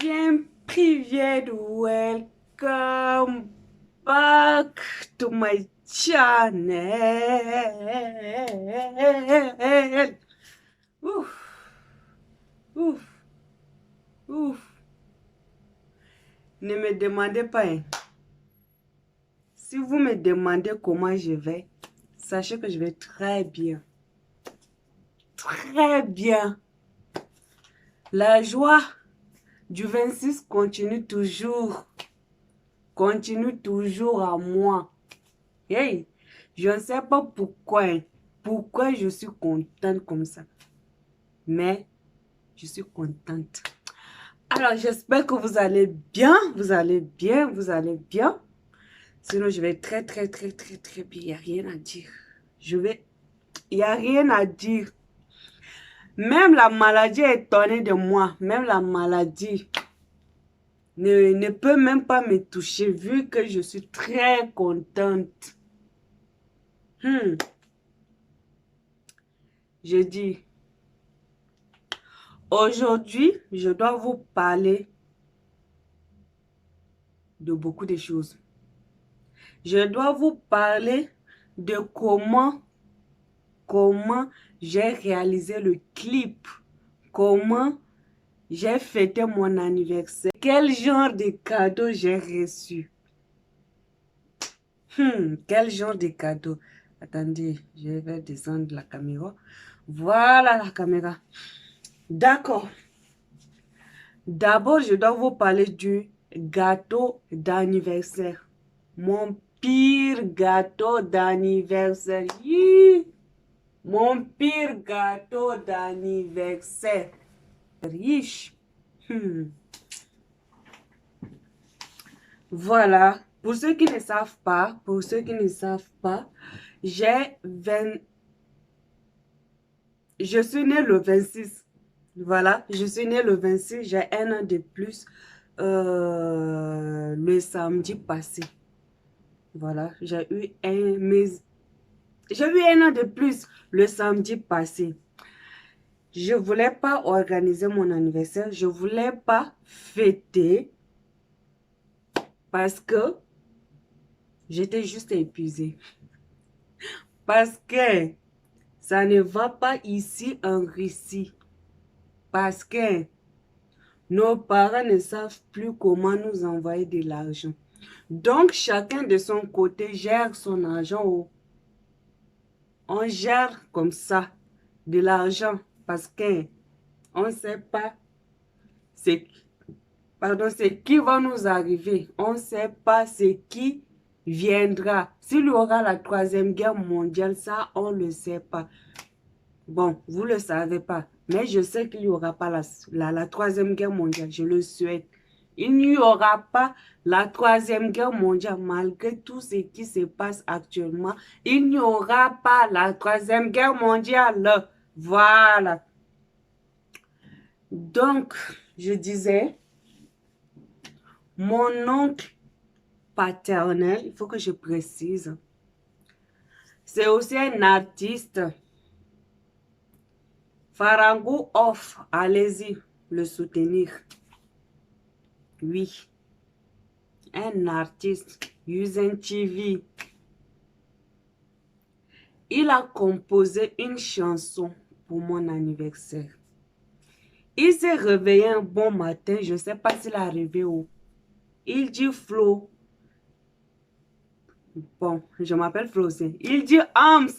Bien private, welcome back to my channel. Ouf, ouf, ouf. Ne me demandez pas, hein. Si vous me demandez comment je vais, sachez que je vais très bien. Très bien. La joie du 26 continue toujours. Continue toujours à moi. Hey, je ne sais pas pourquoi, hein, pourquoi je suis contente comme ça. Mais je suis contente. Alors, j'espère que vous allez bien. Vous allez bien, vous allez bien. Sinon, je vais très bien. Il n'y a rien à dire. Il n'y a rien à dire. Même la maladie est étonnée de moi. Même la maladie ne peut même pas me toucher vu que je suis très contente. Je dis, aujourd'hui, je dois vous parler de beaucoup de choses. Je dois vous parler de comment j'ai réalisé le clip, comment j'ai fêté mon anniversaire, quel genre de cadeau j'ai reçu. Quel genre de cadeau. Attendez, je vais descendre la caméra. Voilà la caméra. D'accord. D'abord, je dois vous parler du gâteau d'anniversaire. Mon pire gâteau d'anniversaire. Mon pire gâteau d'anniversaire. Riche. Voilà. Pour ceux qui ne savent pas, je suis née le 26. Voilà, je suis née le 26, j'ai un an de plus le samedi passé. Voilà, j'ai eu un an de plus le samedi passé. Je voulais pas organiser mon anniversaire, je voulais pas fêter parce que j'étais juste épuisée. Parce que ça ne va pas ici en Russie. Parce que nos parents ne savent plus comment nous envoyer de l'argent. Donc, chacun de son côté gère son argent. On gère comme ça de l'argent parce que on ne sait pas ce qui va nous arriver. On ne sait pas ce qui viendra. S'il y aura la troisième guerre mondiale, ça, on ne le sait pas. Bon, vous ne le savez pas. Mais je sais qu'il n'y aura pas la troisième guerre mondiale. Je le souhaite. Il n'y aura pas la troisième guerre mondiale malgré tout ce qui se passe actuellement. Il n'y aura pas la troisième guerre mondiale. Voilà. Donc, je disais, mon oncle paternel, il faut que je précise, c'est aussi un artiste. Farango Off, allez-y le soutenir. Oui, un artiste, Usain TV. Il a composé une chanson pour mon anniversaire. Il s'est réveillé un bon matin, je ne sais pas s'il est arrivé où. Il dit Flo. Bon, je m'appelle Flosé. Il dit Ams.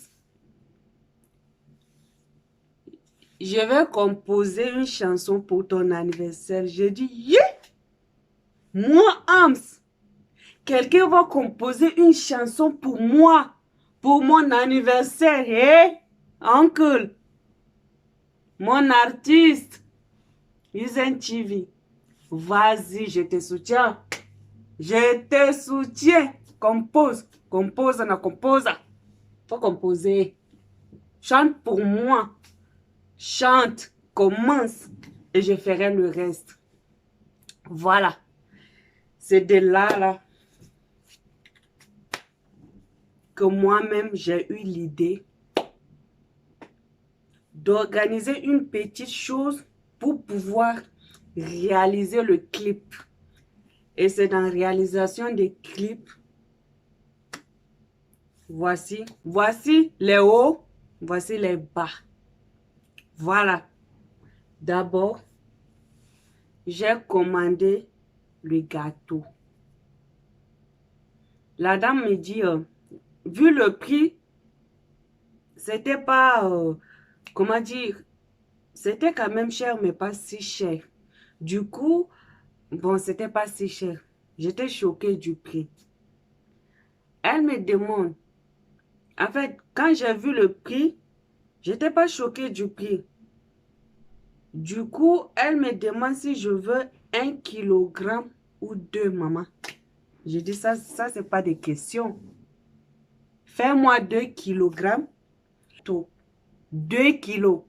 Je vais composer une chanson pour ton anniversaire. Je dis, yeah! Moi, Ams. Quelqu'un va composer une chanson pour moi. Pour mon anniversaire. Hé, uncle. Mon artiste. Usain TV. Vas-y, je te soutiens. Je te soutiens. Compose. Compose, na compose. Faut composer. Chante pour moi. Chante. Commence. Et je ferai le reste. Voilà. C'est de là que moi-même j'ai eu l'idée d'organiser une petite chose pour pouvoir réaliser le clip. Et c'est dans la réalisation des clips. Voici les hauts, voici les bas. Voilà. D'abord, j'ai commandé le gâteau. La dame me dit, vu le prix, c'était pas, comment dire, c'était quand même cher, mais pas si cher. Du coup, bon, c'était pas si cher. J'étais choquée du prix. Elle me demande, en fait, quand j'ai vu le prix, j'étais pas choquée du prix. Du coup, elle me demande si je veux 1 kilogramme ou 2, maman. Je dis ça c'est pas des questions. Fais-moi 2 kilogrammes. 2 kilos.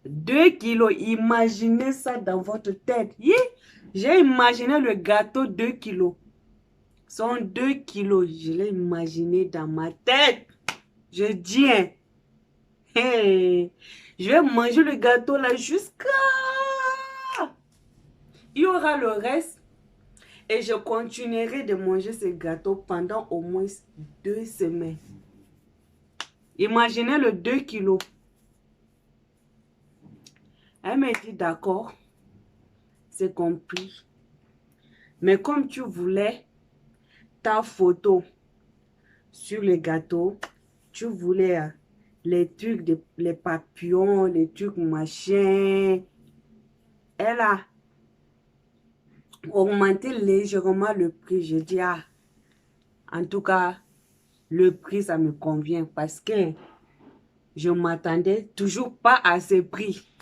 2 kilos. Imaginez ça dans votre tête. J'ai imaginé le gâteau 2 kilos. Sont 2 kilos. Je l'ai imaginé dans ma tête. Je dis, hein, hey, je vais manger le gâteau là jusqu'à... Il y aura le reste. Et je continuerai de manger ce gâteau pendant au moins 2 semaines. Imaginez le 2 kilos. Elle m'a dit d'accord, c'est compris. Mais comme tu voulais ta photo sur le gâteau, tu voulais les trucs, les papillons, les trucs machin. Elle a augmenté légèrement le prix. Je dis, ah, en tout cas, le prix, ça me convient parce que je m'attendais toujours pas à ce prix.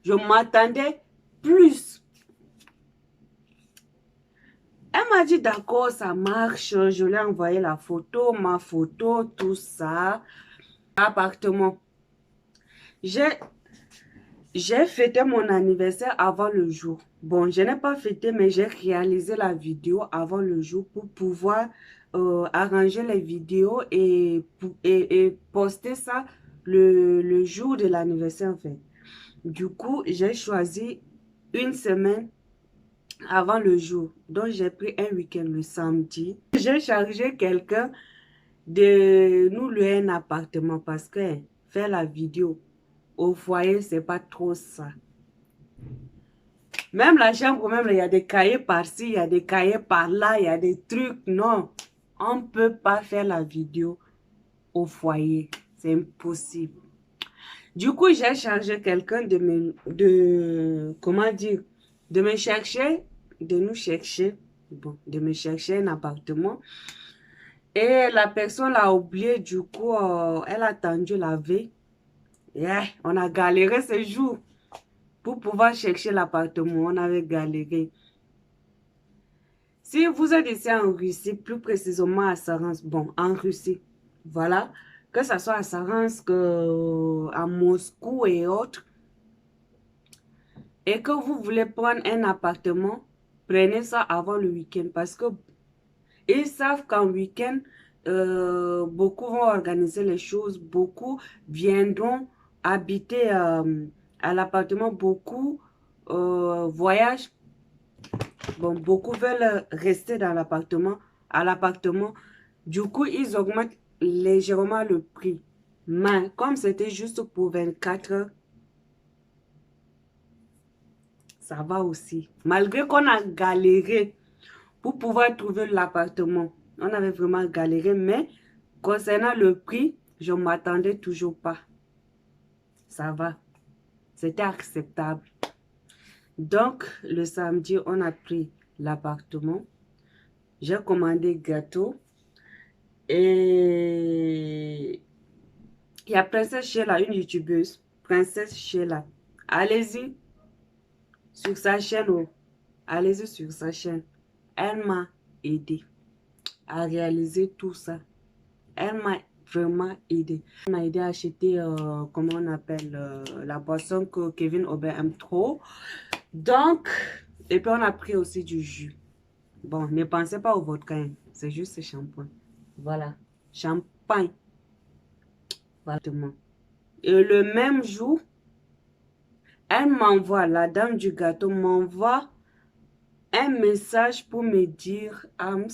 Je m'attendais plus. Elle m'a dit, d'accord, ça marche. Je lui ai envoyé la photo, ma photo, tout ça. Appartement. J'ai fêté mon anniversaire avant le jour. Bon, je n'ai pas fêté, mais j'ai réalisé la vidéo avant le jour pour pouvoir arranger les vidéos et poster ça le jour de l'anniversaire en fait. Du coup, j'ai choisi une semaine avant le jour. Donc, j'ai pris un week-end le samedi. J'ai chargé quelqu'un de nous louer un appartement parce que faire la vidéo au foyer, c'est pas trop ça. Même la chambre, même, il y a des cahiers par-ci, il y a des cahiers par-là, il y a des trucs. Non, on ne peut pas faire la vidéo au foyer. C'est impossible. Du coup, j'ai chargé quelqu'un comment dire, de nous chercher, bon, de me chercher un appartement. Et la personne l'a oublié, du coup, elle a attendu la veille. Yeah, on a galéré ce jour pour pouvoir chercher l'appartement. On avait galéré. Si vous êtes ici en Russie, plus précisément à Sarans, bon, en Russie, voilà, que ce soit à Sarans, à Moscou et autres, et que vous voulez prendre un appartement, prenez ça avant le week-end parce que ils savent qu'en week-end, beaucoup vont organiser les choses, beaucoup viendront habiter à l'appartement, beaucoup voyagent. Bon, beaucoup veulent rester dans l'appartement, à l'appartement. Du coup, ils augmentent légèrement le prix. Mais comme c'était juste pour 24 heures, ça va aussi. Malgré qu'on a galéré pour pouvoir trouver l'appartement. On avait vraiment galéré, mais concernant le prix, je ne m'attendais toujours pas. Ça va. C'était acceptable. Donc, le samedi, on a pris l'appartement. J'ai commandé gâteau. Et il y a Princesse Sheila, une youtubeuse. Princesse Sheila. Allez-y sur sa chaîne. Oh. Allez-y sur sa chaîne. Elle m'a aidé à réaliser tout ça. Elle m'a vraiment aidé. Elle m'a aidé à acheter, comment on appelle, la boisson que Kevin Aubin aime trop. Donc, et puis on a pris aussi du jus. Bon, ne pensez pas au vodka, hein. C'est juste ce shampoing. Voilà, champagne. Voilà. Et le même jour, Elle m'envoie, la dame du gâteau m'envoie un message pour me dire, Ams,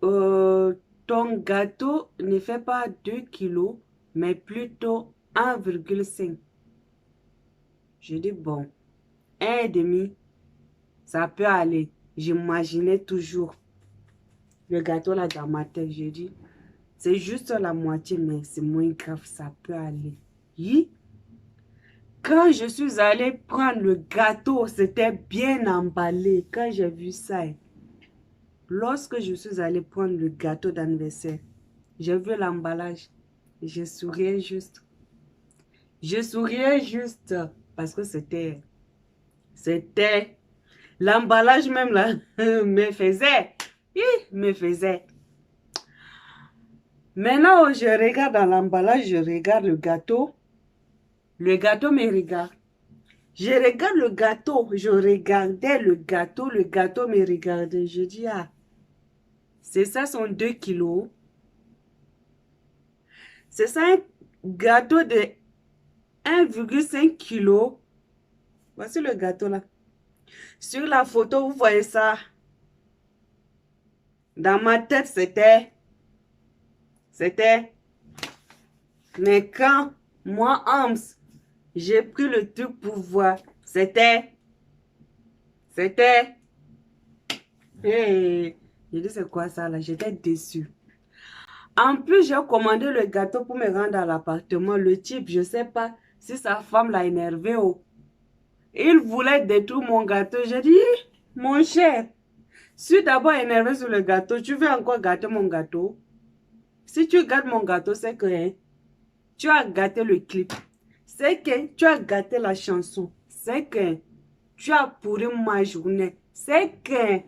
ton gâteau ne fait pas 2 kilos, mais plutôt 1,5. Je dis, bon, 1,5, ça peut aller. J'imaginais toujours le gâteau là dans ma tête. Je dis, c'est juste la moitié, mais c'est moins grave, ça peut aller. Oui. Quand je suis allée prendre le gâteau, c'était bien emballé. Quand j'ai vu ça, lorsque je suis allée prendre le gâteau d'anniversaire, j'ai vu l'emballage. Je souriais juste. Je souriais juste parce que c'était, l'emballage même là, me faisait, me faisait. Maintenant, je regarde dans l'emballage, je regarde le gâteau me regarde. Je regarde le gâteau, je regardais le gâteau me regardait. Je dis, ah, c'est ça son 2 kilos. C'est ça un gâteau de 1,5 kg. Voici le gâteau là. Sur la photo, vous voyez ça. Dans ma tête, c'était. Mais quand moi, Ams, j'ai pris le truc pour voir, c'était. Hey, j'ai dit, c'est quoi ça là? J'étais déçue. En plus, j'ai commandé le gâteau pour me rendre à l'appartement. Le type, je ne sais pas si sa femme l'a énervé ou... Il voulait détruire mon gâteau. J'ai dit, mon cher, si tu es d'abord énervé sur le gâteau, tu veux encore gâter mon gâteau? Si tu gâtes mon gâteau, c'est que hein, tu as gâté le clip. C'est que tu as gâté la chanson. C'est que tu as pourri ma journée. C'est que...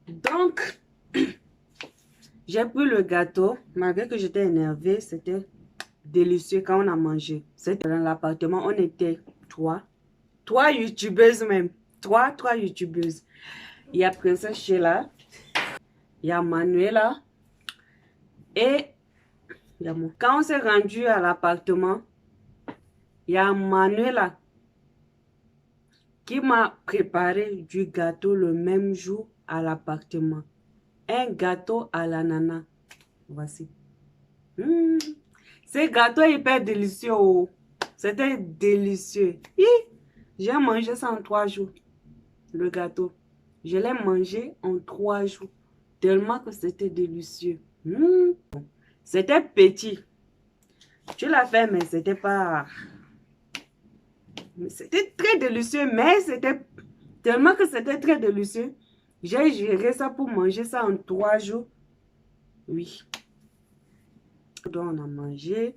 Donc, j'ai pris le gâteau. Malgré que j'étais énervée, c'était délicieux quand on a mangé. C'était dans l'appartement, on était trois youtubeuses même. Trois youtubeuses. Il y a Princesse Sheila, il y a Manuela et il y a moi. Quand on s'est rendu à l'appartement, il y a Manuela qui m'a préparé du gâteau le même jour à l'appartement. Un gâteau à l'ananas. Voici. Ce gâteau est hyper délicieux. Oh. C'était délicieux. J'ai mangé ça en 3 jours. Le gâteau. Je l'ai mangé en 3 jours. Tellement que c'était délicieux. C'était petit. Tu l'as fait, mais c'était pas... C'était très délicieux, mais c'était... Tellement que c'était très délicieux. J'ai géré ça pour manger ça en 3 jours. Oui. Donc, on a mangé.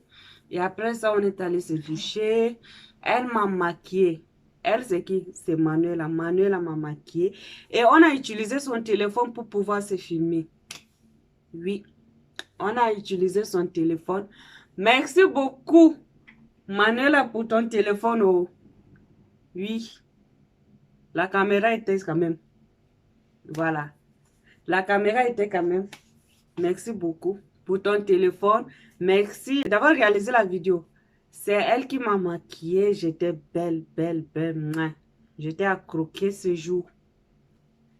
Et après ça, on est allé se doucher. Elle m'a maquillée. Elle, c'est qui? C'est Manuela. Manuela m'a maquillée. Et on a utilisé son téléphone pour pouvoir se filmer. Oui. On a utilisé son téléphone. Merci beaucoup, Manuela, pour ton téléphone. Oh. Oui. La caméra était quand même. Voilà. La caméra était quand même. Merci beaucoup pour ton téléphone. Merci d'avoir réalisé la vidéo. C'est elle qui m'a maquillée. J'étais belle, belle, belle. J'étais à croquer ce jour.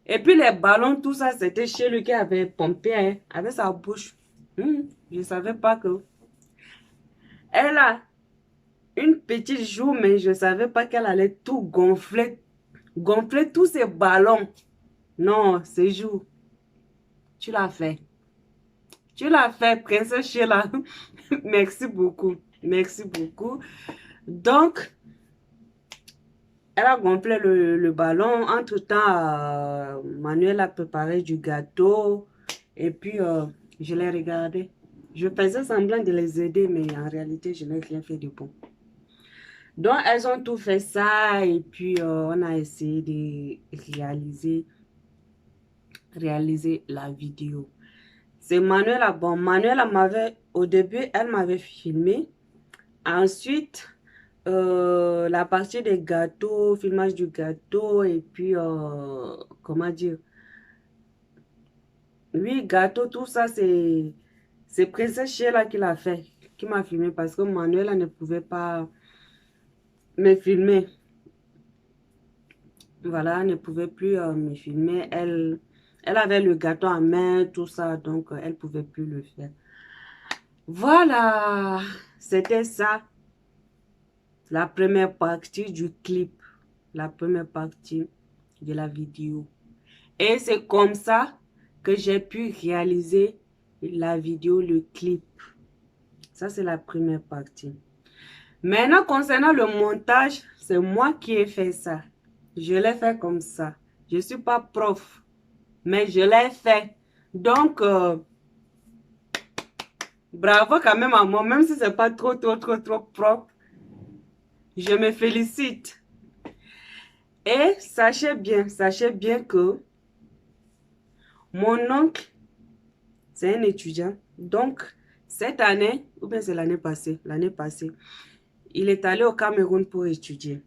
Et puis les ballons, tout ça, c'était chez lui qui avait pompé hein, avec sa bouche. Je ne savais pas que... Elle a une petite joue, mais je ne savais pas qu'elle allait tout gonfler. Gonfler tous ces ballons. Non, ce jour, tu l'as fait. Tu l'as fait, Princesse Sheila. Merci beaucoup. Merci beaucoup. Donc, elle a gonflé le ballon. Entre-temps, Manuel a préparé du gâteau. Et puis, je l'ai regardé. Je faisais semblant de les aider, mais en réalité, je n'ai rien fait de bon. Donc, elles ont tout fait ça. Et puis, on a essayé de réaliser la vidéo. C'est Manuela. Bon, Manuela m'avait, au début, elle m'avait filmé. Ensuite, la partie des gâteaux, filmage du gâteau, et puis, comment dire, oui, gâteau, tout ça, c'est Princesse Sheila qui l'a fait. qui m'a filmé parce que Manuela ne pouvait pas me filmer. Voilà, elle ne pouvait plus me filmer. Elle avait le gâteau en main, tout ça, donc elle ne pouvait plus le faire. Voilà, c'était ça, la première partie du clip, la première partie de la vidéo. Et c'est comme ça que j'ai pu réaliser la vidéo, le clip. Ça, c'est la première partie. Maintenant, concernant le montage, c'est moi qui ai fait ça. Je l'ai fait comme ça. Je ne suis pas prof, mais je l'ai fait. Donc, bravo quand même à moi, même si c'est pas trop propre. Je me félicite. Et sachez bien que mon oncle, c'est un étudiant. Donc, cette année, ou bien c'est l'année passée, il est allé au Cameroun pour étudier.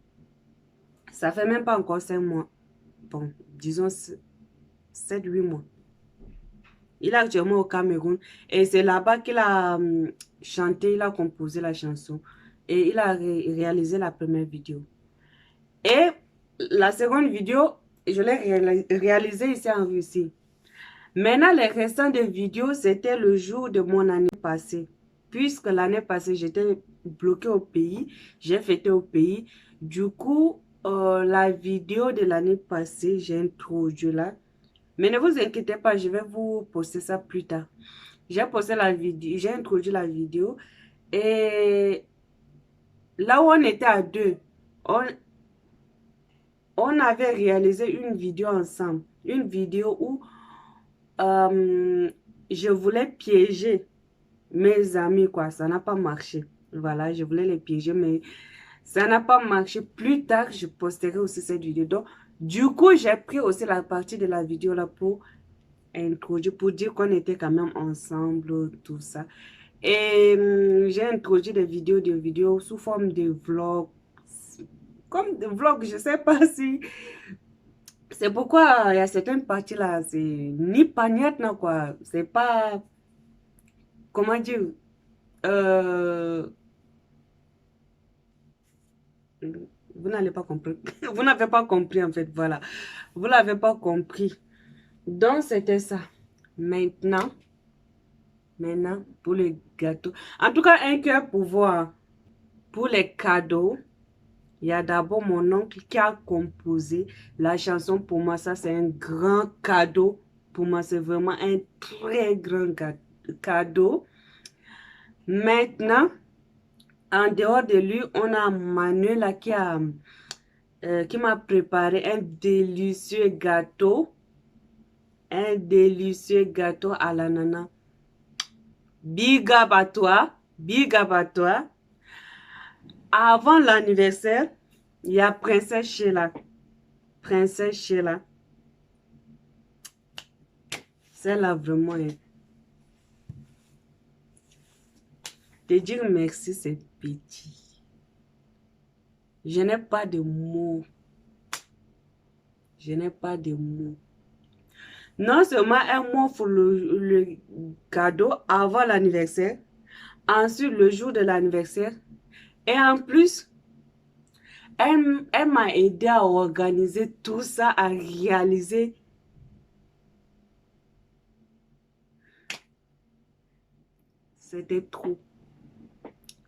Ça fait même pas encore 5 mois. Bon, disons 7-8 mois. Il est actuellement au Cameroun et c'est là-bas qu'il a chanté, il a composé la chanson et il a réalisé la première vidéo. Et la seconde vidéo, je l'ai réalisée ici en Russie. Maintenant, les restants de vidéos, c'était le jour de mon année passée. Puisque l'année passée, j'étais bloquée au pays, j'ai fêté au pays. Du coup, la vidéo de l'année passée, j'ai introduit là. Mais ne vous inquiétez pas, je vais vous poster ça plus tard. J'ai posté la vidéo, j'ai introduit la vidéo. Et là où on était à deux, on avait réalisé une vidéo ensemble. Une vidéo où je voulais piéger mes amis, quoi. Ça n'a pas marché. Voilà, je voulais les piéger, mais ça n'a pas marché. Plus tard, je posterai aussi cette vidéo. Donc, du coup, j'ai pris aussi la partie de la vidéo là pour introduire, pour dire qu'on était quand même ensemble, tout ça. Et j'ai introduit des vidéos sous forme de vlogs. Comme des vlogs, je sais pas si... C'est pourquoi il y a certaines parties là, c'est ni pagnette, non quoi. C'est pas... Comment dire? Euh, vous n'allez pas comprendre. Vous n'avez pas compris en fait, voilà. Vous n'avez pas compris. Donc, c'était ça. Maintenant, pour les gâteaux. En tout cas, un cœur pour voir. Pour les cadeaux, il y a d'abord mon oncle qui a composé la chanson pour moi. Ça, c'est un grand cadeau. Pour moi, c'est vraiment un très grand cadeau. Maintenant, en dehors de lui, on a Manuela qui m'a préparé un délicieux gâteau. Un délicieux gâteau à l'ananas. Big up à toi. Big up à toi. Avant l'anniversaire, il y a Princesse Sheila. Princesse Sheila. Celle-là, vraiment, te dire merci, c'est petit. Je n'ai pas de mots. Je n'ai pas de mots. Non seulement elle m'offre le cadeau avant l'anniversaire, ensuite le jour de l'anniversaire, et en plus, elle m'a aidé à organiser tout ça, à réaliser. C'était trop.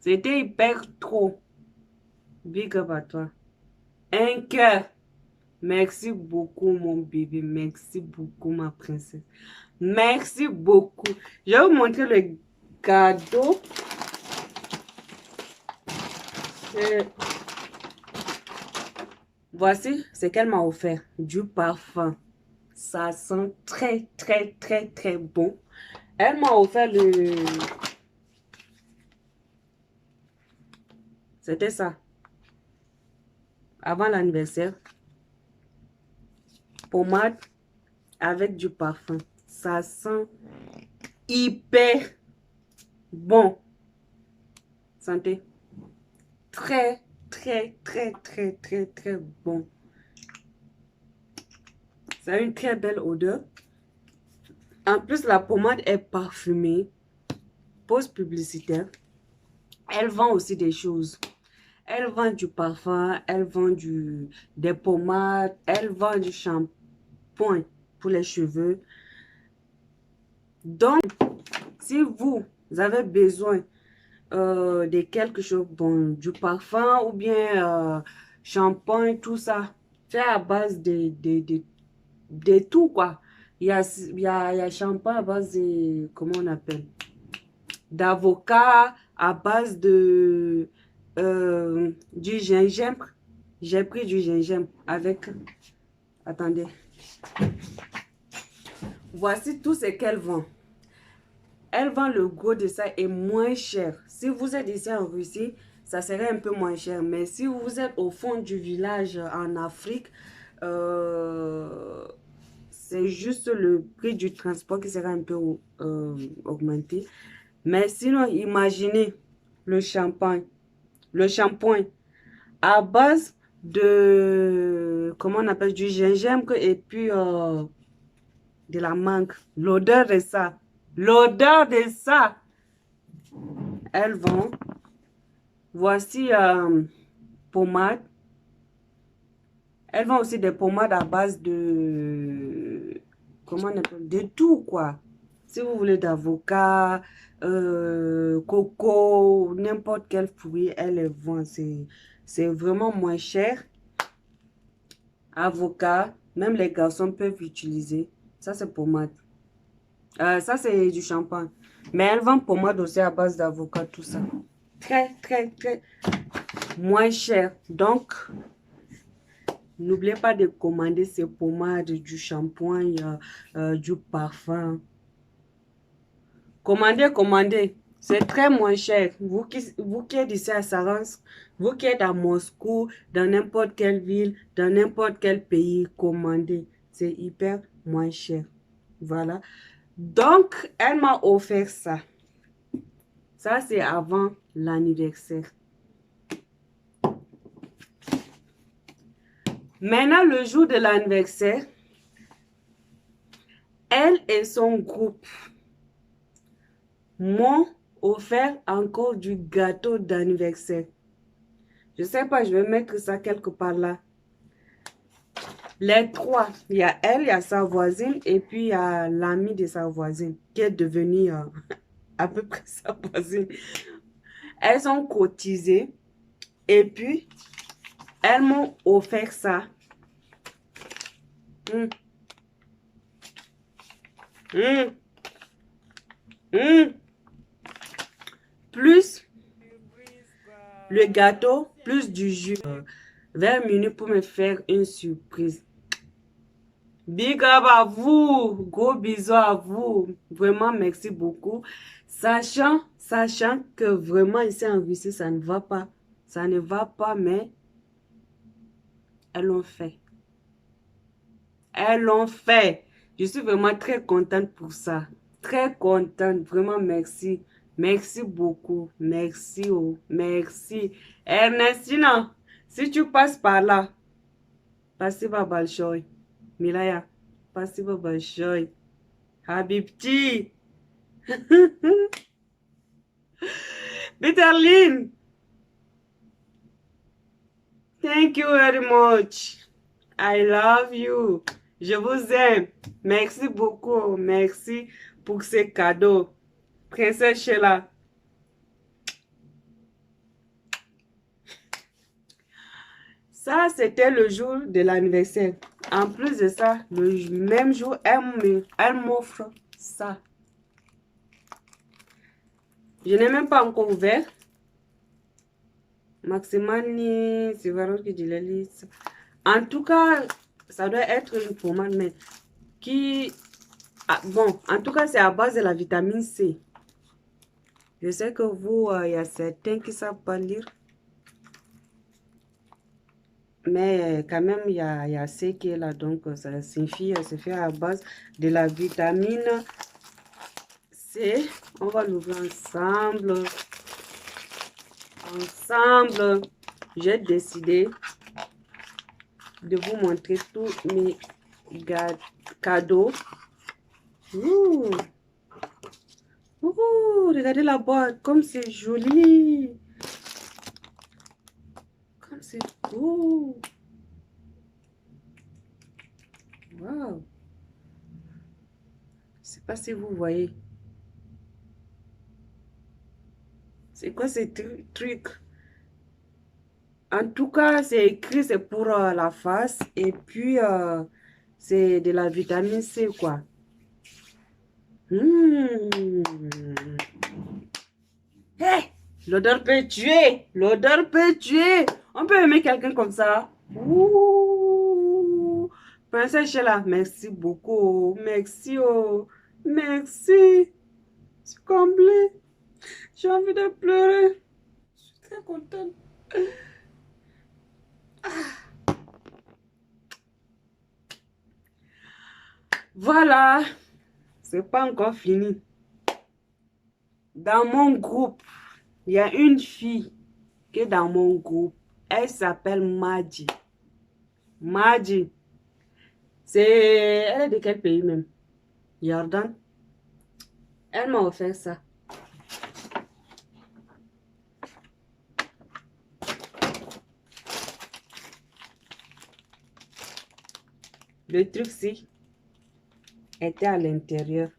C'était hyper trop. Big up à toi. Un cœur. Merci beaucoup, mon bébé. Merci beaucoup, ma princesse. Merci beaucoup. Je vais vous montrer le cadeau. Voici ce qu'elle m'a offert. Du parfum. Ça sent très, très, très, très bon. Elle m'a offert le... C'était ça. Avant l'anniversaire. Pommade avec du parfum. Ça sent hyper bon. Santé. Très, très, très, très, très, très bon. Ça a une très belle odeur. En plus, la pommade est parfumée. Pause publicitaire. Elle vend aussi des choses. Elle vend du parfum, elle vend des pommades, elle vend du shampoing pour les cheveux. Donc, si vous avez besoin de quelque chose, bon, du parfum ou bien shampoing, tout ça, c'est à base de tout, quoi. Il y a shampoing à base de, comment on appelle? D'avocat, à base du gingembre. J'ai pris du gingembre avec, attendez, voici tout ce qu'elle vend. Elle vend le gros de ça et moins cher. Si vous êtes ici en Russie, ça serait un peu moins cher. Mais si vous êtes au fond du village en Afrique, c'est juste le prix du transport qui sera un peu augmenté. Mais sinon, imaginez le champagne, le shampoing à base de, comment on appelle, du gingembre et puis de la mangue. L'odeur de ça. L'odeur de ça. Elles vont. Voici pommade. Elles vont aussi des pommades à base de, comment on appelle, de tout quoi. Si vous voulez d'avocat, coco, n'importe quel fruit, elles les vendent. C'est vraiment moins cher. Avocat, même les garçons peuvent utiliser. Ça, c'est pommade. Ça, c'est du champagne. Mais elles vendent pommade aussi à base d'avocat, tout ça. Très, très, très moins cher. Donc, n'oubliez pas de commander ces pommades, du shampoing, du parfum. Commandez, commandez. C'est très moins cher. Vous qui êtes ici à Saransk, vous qui êtes à Moscou, dans n'importe quelle ville, dans n'importe quel pays, commandez. C'est hyper moins cher. Voilà. Donc, elle m'a offert ça. Ça, c'est avant l'anniversaire. Maintenant, le jour de l'anniversaire, elle et son groupe m'ont offert encore du gâteau d'anniversaire. Je sais pas, je vais mettre ça quelque part là. Les trois, il y a elle, il y a sa voisine et puis il y a l'ami de sa voisine qui est devenue à peu près sa voisine. Elles ont cotisé et puis elles m'ont offert ça. Hum. Hum. Hum. Plus le gâteau, plus du jus. 20 minutes pour me faire une surprise. Big up à vous. Gros bisous à vous. Vraiment, merci beaucoup. Sachant que vraiment ici en Russie, ça ne va pas. Ça ne va pas, mais elles l'ont fait. Elles l'ont fait. Je suis vraiment très contente pour ça. Très contente. Vraiment, merci. Merci beaucoup. Merci. Oh, merci. Ernestina, si tu passes par là, spasiba большое. Milaya, спасибо большое. Habibti. Bitterline. Thank you very much. I love you. Je vous aime. Merci beaucoup. Merci pour ces cadeaux. Princesse Sheila. Ça, c'était le jour de l'anniversaire. En plus de ça, le même jour, elle m'offre ça. Je n'ai même pas encore ouvert. Maximani, c'est vrai que je l'ai. En tout cas, ça doit être une pommade, mais qui... Ah, bon, en tout cas, c'est à base de la vitamine C. Je sais que vous, il y a certains qui ne savent pas lire. Mais quand même, il y a C qui est là, donc ça signifie, c'est fait à base de la vitamine C. On va l'ouvrir ensemble. Ensemble, j'ai décidé de vous montrer tous mes cadeaux. Ouh. Ouh, regardez la boîte, comme c'est joli. c'est beau. Wow. Je sais pas si vous voyez. C'est quoi ces trucs? En tout cas, c'est écrit, c'est pour la face. Et puis, c'est de la vitamine C, quoi. Hey, l'odeur peut tuer. L'odeur peut tuer. On peut aimer quelqu'un comme ça. Ouh. Princesse Sheila, merci beaucoup. Merci, oh. Merci. Je suis comblée. J'ai envie de pleurer. Je suis très contente. Voilà. C'est pas encore fini. Dans mon groupe, il y a une fille qui est dans mon groupe. Elle s'appelle Madji. Madji. Elle est de quel pays même? Jordan. Elle m'a offert ça. Le truc-ci était à l'intérieur.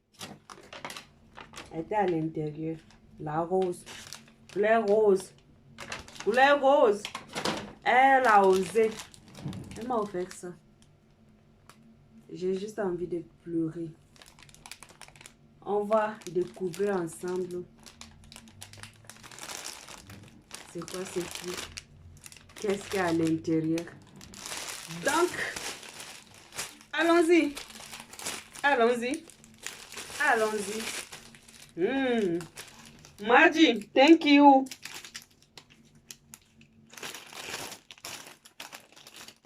Était à l'intérieur. La rose. Couleur rose. Couleur rose. Elle a osé. Elle m'a offert ça. J'ai juste envie de pleurer. On va découvrir ensemble. C'est quoi ce truc? Qu'est-ce qu'il y a à l'intérieur? Donc, allons-y. Allons-y. Allons-y. Madji, thank you.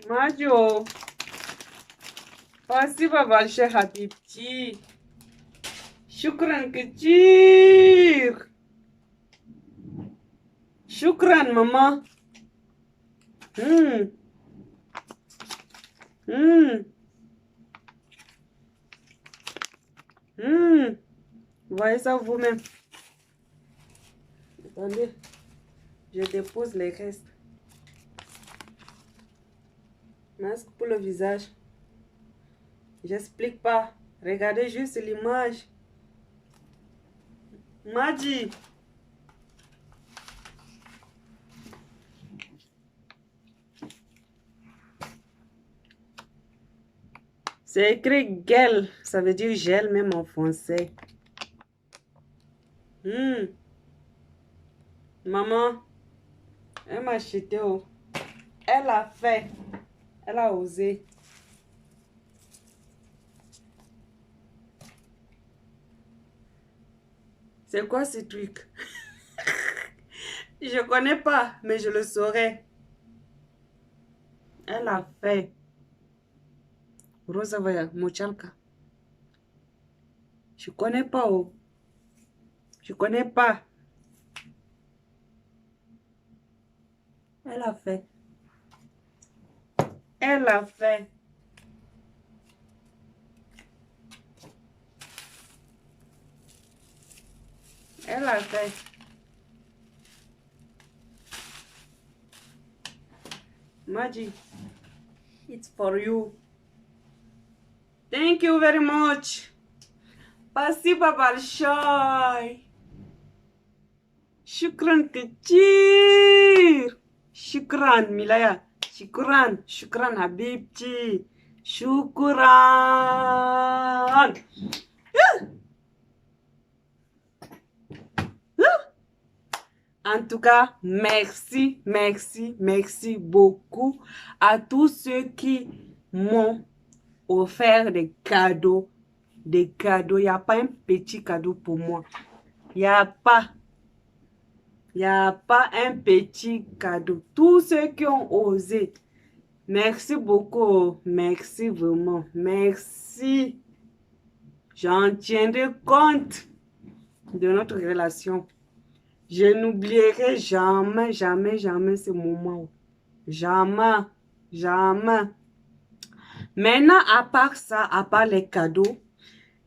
Madji, oh. Merci, Baba, cher Habibti. Shukran, Kachir. Shukran, maman. Voyez ça vous-même. Attendez, je dépose les restes. Masque pour le visage. J'explique pas. Regardez juste l'image. Madji. C'est écrit gel. Ça veut dire gel même en français. Maman, elle m'a acheté. Oh. Elle a fait. Elle a osé. C'est quoi ce truc? Je connais pas, mais je le saurais. Elle a fait. Rosavaya Mochalka. Je connais pas. Oh. Je connais pas. Elle a fait. Elle a fait. Elle a fait. Madji, it's for you. Thank you very much. Спасибо большое. Shukran كتير. Shukran Milaya. Shukran. Shukran Habibti. Shukran. En tout cas, merci, merci, merci beaucoup à tous ceux qui m'ont offert des cadeaux. Des cadeaux. Il n'y a pas un petit cadeau pour moi. Il n'y a pas. Il n'y a pas un petit cadeau. Tous ceux qui ont osé. Merci beaucoup. Merci vraiment. Merci. J'en tiendrai compte de notre relation. Je n'oublierai jamais, jamais, jamais ce moment. Jamais, jamais. Maintenant, à part ça, à part les cadeaux,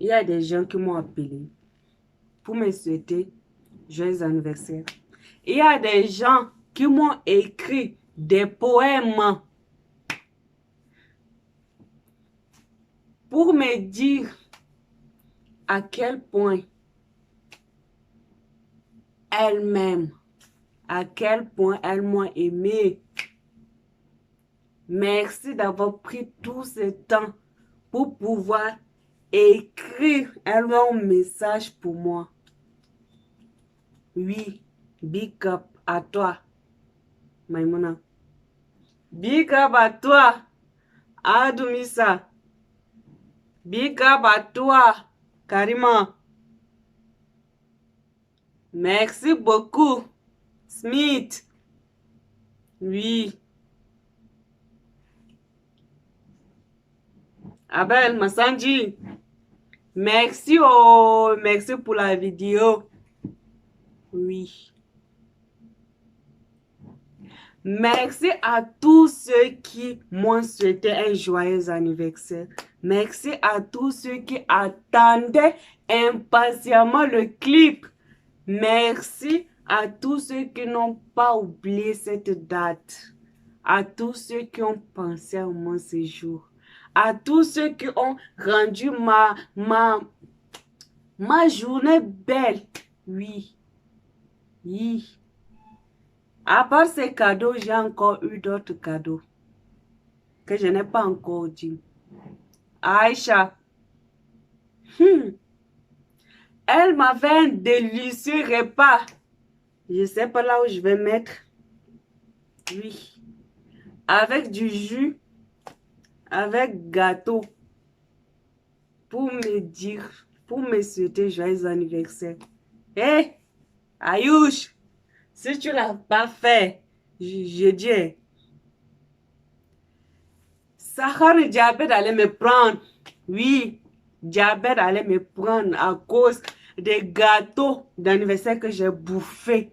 il y a des gens qui m'ont appelé pour me souhaiter joyeux anniversaire. Il y a des gens qui m'ont écrit des poèmes pour me dire à quel point elle m'aime, à quel point elle m'a aimé. Merci d'avoir pris tout ce temps pour pouvoir écrire un long message pour moi. Oui, big up à toi, Maïmouna. Big up à toi, Adoumissa. Big up à toi, Karima. Merci beaucoup, Smith. Oui. Abel Massanji. Merci, oh, merci pour la vidéo. Oui. Merci à tous ceux qui m'ont souhaité un joyeux anniversaire. Merci à tous ceux qui attendaient impatiemment le clip. Merci à tous ceux qui n'ont pas oublié cette date. À tous ceux qui ont pensé à mon séjour. À tous ceux qui ont rendu ma journée belle. Oui. Oui. À part ces cadeaux, j'ai encore eu d'autres cadeaux que je n'ai pas encore dit. Aïcha, elle m'a fait un délicieux repas. Je ne sais pas là où je vais mettre. Oui. Avec du jus, avec gâteau. Pour me dire, pour me souhaiter joyeux anniversaire. Hé, Ayouch, si tu ne l'as pas fait, je dis, Sahara Diabète allait me prendre. Oui, Diabète allait me prendre à cause des gâteaux d'anniversaire que j'ai bouffés.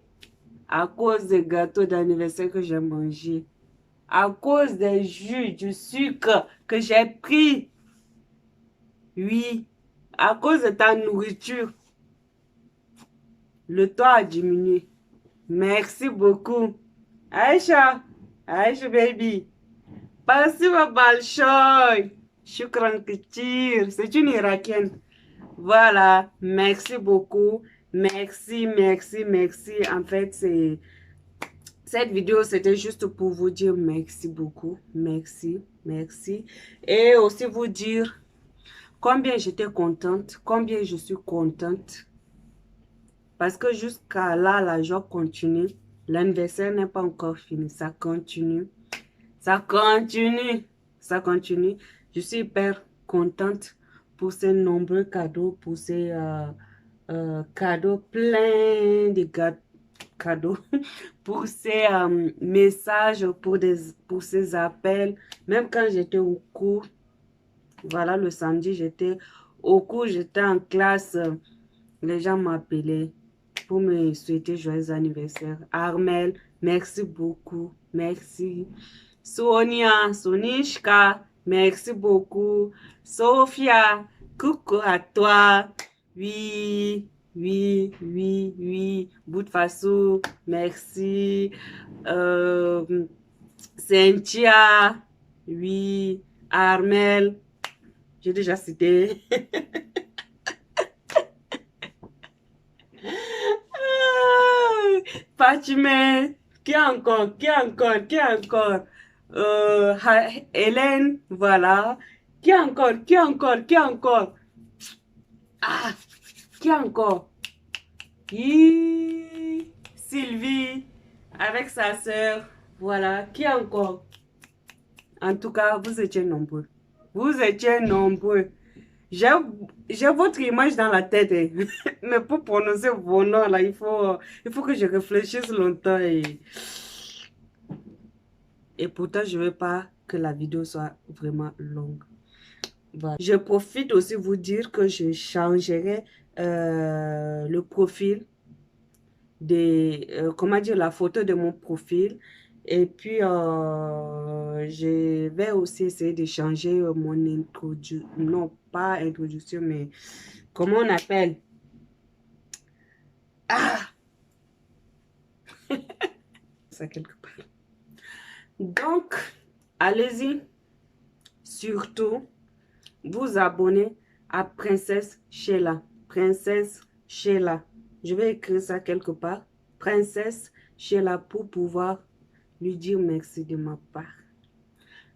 À cause des gâteaux d'anniversaire que j'ai mangés. À cause des jus, du sucre que j'ai pris. Oui, à cause de ta nourriture. Le taux a diminué. Merci beaucoup. Aïcha, Aïcha baby. Spasiba Balchoy. Shukran Kitir. C'est une Irakienne. Voilà, merci beaucoup. Merci, merci, merci. En fait, cette vidéo, c'était juste pour vous dire merci beaucoup. Merci, merci. Et aussi vous dire combien j'étais contente, combien je suis contente. Parce que jusqu'à là, la joie continue. L'anniversaire n'est pas encore fini. Ça continue. Ça continue. Ça continue. Je suis hyper contente pour ces nombreux cadeaux, pour ces cadeaux pleins de cadeaux, pour ces messages, pour ces appels. Même quand j'étais au cours, voilà, le samedi, j'étais au cours, j'étais en classe, les gens m'appelaient pour me souhaiter joyeux anniversaire. Armel, merci beaucoup. Merci. Sonia, Sonishka, merci beaucoup. Sophia, coucou à toi. Oui, oui, oui, oui. Boutfassou, merci. Cynthia, oui. Armel, j'ai déjà cité. Fatima, qui encore, qui encore, qui encore? Hélène, voilà. Qui encore, qui encore, qui encore? Ah, qui encore? Sylvie, avec sa sœur, voilà. Qui encore? En tout cas, vous étiez nombreux. Vous étiez nombreux. J'ai votre image dans la tête, hein. Mais pour prononcer vos noms, là, il faut que je réfléchisse longtemps. Et pourtant, je ne veux pas que la vidéo soit vraiment longue. Voilà. Je profite aussi vous dire que je changerai le profil, comment dire, la photo de mon profil. Et puis, je vais aussi essayer de changer mon introduction. Non, pas introduction, mais comment on appelle? Ah! Ça quelque part. Donc, allez-y, surtout, vous abonner à Princesse Sheila. Princesse Sheila. Je vais écrire ça quelque part. Princesse Sheila pour pouvoir lui dire merci de ma part.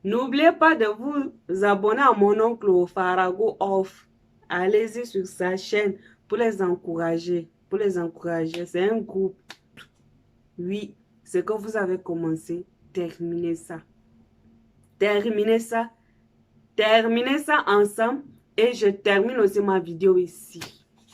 N'oubliez pas de vous abonner à mon oncle au Farago Off. Allez-y sur sa chaîne pour les encourager. Pour les encourager. C'est un groupe. Oui, ce que vous avez commencé, terminez ça. Terminez ça. Terminez ça ensemble. Et je termine aussi ma vidéo ici.